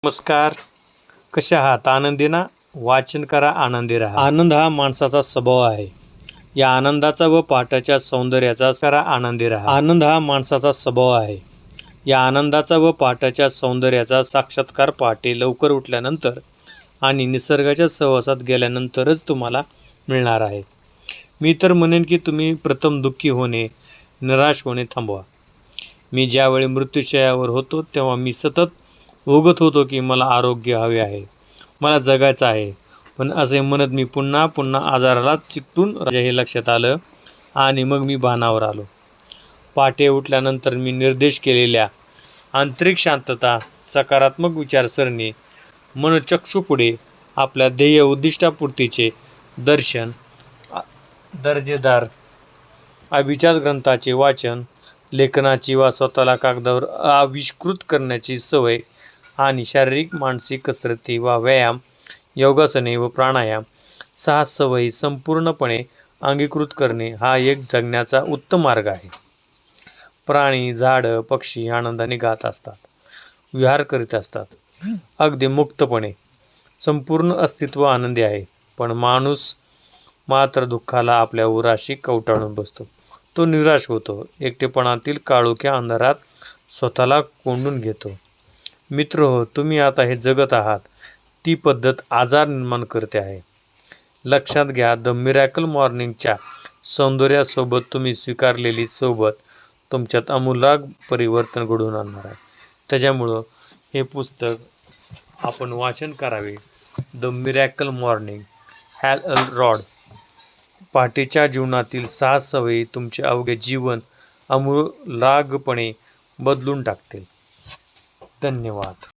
नमस्कार. कशा आहात? आनंदी ना? वाचन करा, आनंदी राहा. आनंद हा माणसाचा स्वभाव आहे. या आनंदाचा व पहाटेच्या सौंदर्याचा करा, आनंदी राहा. आनंद हा माणसाचा स्वभाव आहे. या आनंदाचा व पहाटेच्या सौंदर्याचा साक्षात्कार पहाटे लवकर उठल्यानंतर आणि निसर्गाच्या सहवासात गेल्यानंतरच तुम्हाला मिळणार आहे. मी तर म्हणेन की तुम्ही प्रथम दुःखी होणे, निराश होणे थांबवा. मी ज्यावेळी मृत्यूशय्यावर होतो तेव्हा मी सतत ओघत होतो की मला आरोग्य हवे आहे, मला जगायचं आहे. पण असे म्हणत मी पुन्हा पुन्हा आजारालाच चिकटून हे लक्षात आलं आणि मग मी भानावर आलो. पहाटे उठल्यानंतर मी निर्देश केलेल्या आंतरिक शांतता, सकारात्मक विचारसरणी, मनचक्षुपुढे आपल्या ध्येय उद्दिष्टापूर्तीचे दर्शन, दर्जेदार अभिजात ग्रंथाचे वाचन, लेखनाची वा स्वतःला कागदावर आविष्कृत करण्याची सवय आणि शारीरिक मानसिक कसरती वा व्यायाम, योगासने व प्राणायाम 6 सवयी संपूर्णपणे अंगीकृत करणे हा एक जगण्याचा उत्तम मार्ग आहे. प्राणी, झाडं, पक्षी आनंदाने गात असतात, विहार करीत असतात, अगदी मुक्तपणे. संपूर्ण अस्तित्व आनंदी आहे. पण माणूस मात्र दुःखाला आपल्या उराशी कवटाळून बसतो. तो निराश होतो, एकटेपणातील काळोख्या अंधारात स्वतःला कोंडून घेतो. मित्र हो, तुम्ही आता हे जगत आहात ती पद्धत आजार निर्माण करते आहे. लक्षात घ्या, द मिरॅकल मॉर्निंगच्या सौंदर्यासोबत तुम्ही स्वीकारलेली सोबत तुमच्यात आमूलाग्र परिवर्तन घडवून आणणार आहे. त्याच्यामुळं हे पुस्तक आपण वाचन करावे. The miracle morning, hello rod. पहाटेच्या जीवनातील 6 सवयी तुमचे अवघे जीवन आमूलाग्रपणे बदलून टाकतील. धन्यवाद.